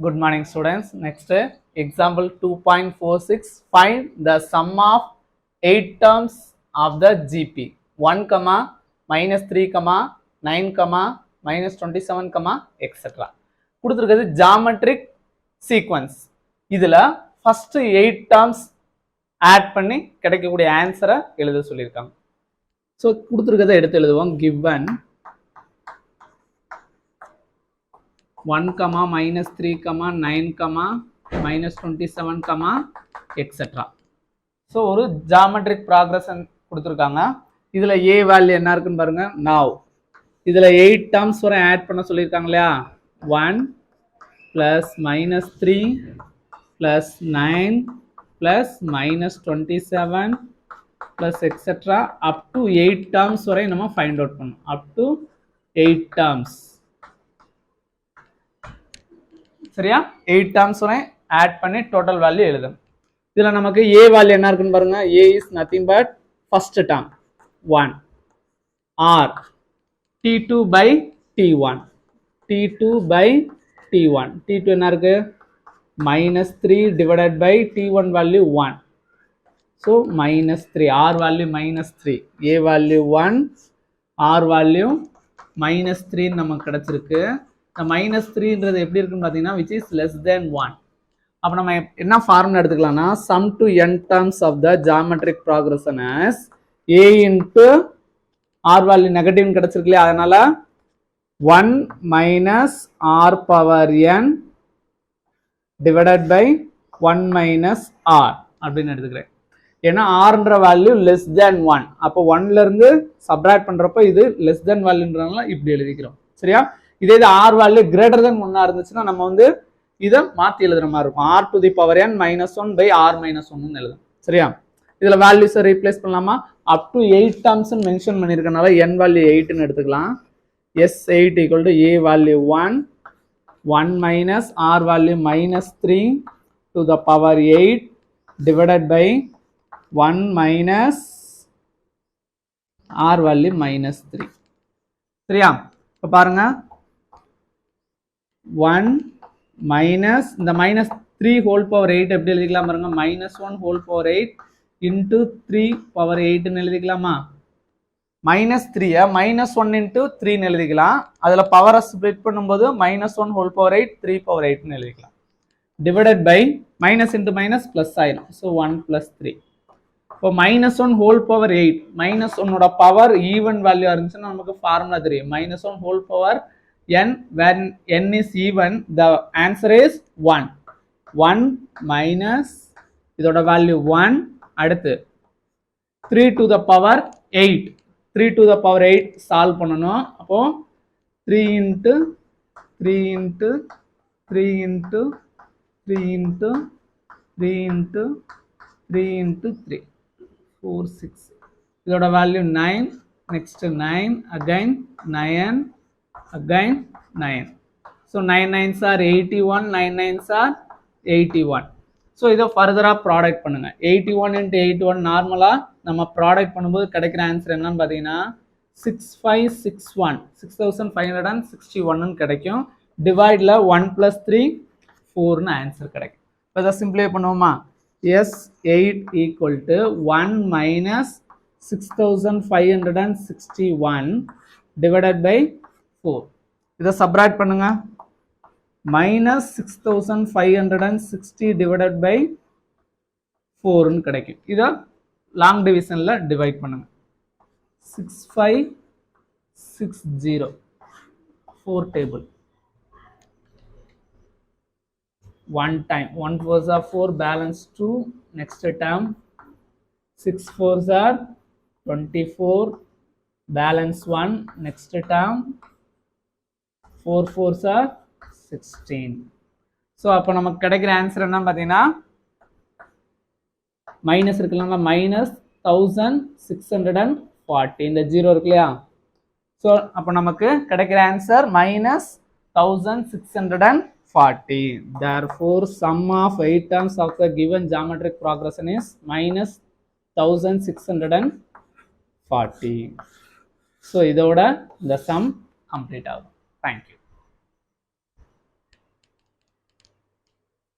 Good morning, students. Next, example 2.46. Find the sum of 8 terms of the GP. 1, minus 3, 9, minus 27, etc. கொடுத்திருக்கிறது geometric sequence. இதுல first 8 terms add பண்ணி கிடைக்கக்கூடிய ஆன்சரை எழுத சொல்லியிருக்காங்க. ஸோ கொடுத்திருக்கிறத எடுத்து எழுதுவோம். given 1, minus 3, 9, minus 27, etc. So ஒரு ஜாமெட்ரிக் ப்ராக்ரஷன் கொடுத்துருக்காங்க. இதில் ஏ வேல்யூ என்ன இருக்குன்னு பாருங்க. நாவ் இதில் 8 டேர்ம்ஸ் வரை ஆட் பண்ண சொல்லியிருக்காங்க இல்லையா. 1 plus minus 3 plus 9 plus minus 27 plus etcetera up to 8 terms வரை நம்ம ஃபைண்ட் அவுட் பண்ணணும். அப் டு 8 டேர்ம்ஸ். சரியா? 8 டேர்ம்ஸ் வரை ஆட் பண்ணி டோட்டல் வேல்யூ எழுதணும். இதில் நமக்கு ஏ வேல்யூ என்ன இருக்குன்னு பாருங்க. A is nothing but first term 1 r T2 by T1 T2 by T1 T2 என்ன இருக்கு minus 3 divided by T1 value 1. So minus 3 R value minus 3 A value 1 R value minus 3 நமக்கு கிடைச்சிருக்கு. இந்த minus 3ன்றது எப்படி இருக்குன்னு பார்த்தீங்கன்னா which is less than 1. அப்போ நம்ம என்ன formula எடுத்துக்கலாம்னா sum to n terms of the geometric progression as A into R value negative கிடைச்சிருக்கு இல்லையா. அதனால 1 minus R power n divided by 1 minus R அப்படின்னு எடுத்துக்கிறேன். ஏன்னா ஆர்ன்ற வேல்யூ லெஸ் தேன் 1. அப்போ 1ல இருந்து சப்ராக்ட் பண்றப்போ இது லெஸ் தேன் வேல்யூன்றதுனால இப்படி எழுதிக்கிறோம். சரியா? இதே இது ஆர் வேல்யூ கிரேட்டர் தேன் 1 இருந்துச்சுன்னா நம்ம வந்து இதை மாற்றி எழுதுற மாதிரி இருக்கும். R to the power n minus 1 by R minus 1 எழுதும். சரியா? இதுல வேல்யூஸை ரீப்ளேஸ் பண்ணலாமா. அப் டு 8 டேர்ம்ஸ் மென்ஷன் பண்ணியிருக்கனால n வேல்யூ 8ன்னு எடுத்துக்கலாம். S8 equal to A value 1 minus R value minus 3 to the power 8 divided by 1 minus R value minus 3. சரியா? இப்போ பாருங்க 1 minus இந்த minus 3 whole power 8 எப்படி எழுதிக்கலாம் பாருங்க. minus 1 whole power 8 into 3 power 8 எழுதிக்கலாமா. minus 3 minus 1 into 3 எழுதிக்கலாம். அதுல பவரை ஸ்ப்ளிட் பண்ணும்போது minus 1 whole power 8 3 power 8 எழுதிக்கலாம். divided by minus into minus plus ஆயிடும். so 1 plus 3. இப்போ minus 1 whole power 8 minus 1 ஓட பவர் ஈவன் வேல்யூ இருந்துச்சுன்னா நமக்கு ஃபார்முலா தெரியும். minus 1 whole power n when n is even the answer is 1. 1 minus இதோட value 1. அடுத்து 3 to the power 8 3 to the power 8 solve பண்ணணும். அப்போ 3 into 3 into 3 into 3 into 3 into 3 into 3 4 6 இதோட value 9. Next 9 again 9 again 9. so 9 9s are 81 9 9s are 81. So இதை ஃபர்தராக product பண்ணுங்க. 81 into 81 நார்மலாக நம்ம ப்ராடக்ட் பண்ணும்போது கிடைக்கிற ஆன்சர் என்னன்னு பார்த்தீங்கன்னா 6561 6561 கிடைக்கும். டிவைடில் 1 + 3 4ன்னு ஆன்சர் கிடைக்கும். இப்போ இதை சிம்பிளை பண்ணுவோமா. S8 equal to 1 minus 6561 divided by 4. இதை சப்ராக்ட் பண்ணுங்க. minus 6560 divided by 4ன்னு கிடைக்கும். இதை லாங் டிவிஷன்ல டிவைட் பண்ணுங்க. 6560 4 table 1 time 1 4s are 4 balance 2. next term 6 4s are 24 balance 1. next term 4 4s are 16. So அப்போ நமக்கு கிடைக்கிற ஆன்சர் என்ன பார்த்தீங்கன்னா மைனஸ் இருக்குல்ல minus 1640 இந்த 0 இருக்கு இல்லையா. ஸோ அப்போ நமக்கு கிடைக்கிற answer minus 1640. therefore sum of 8 terms of the given geometric progression is minus 1640. So இதோட இந்த சம் கம்ப்ளீட் ஆகும். தேங்க்யூ.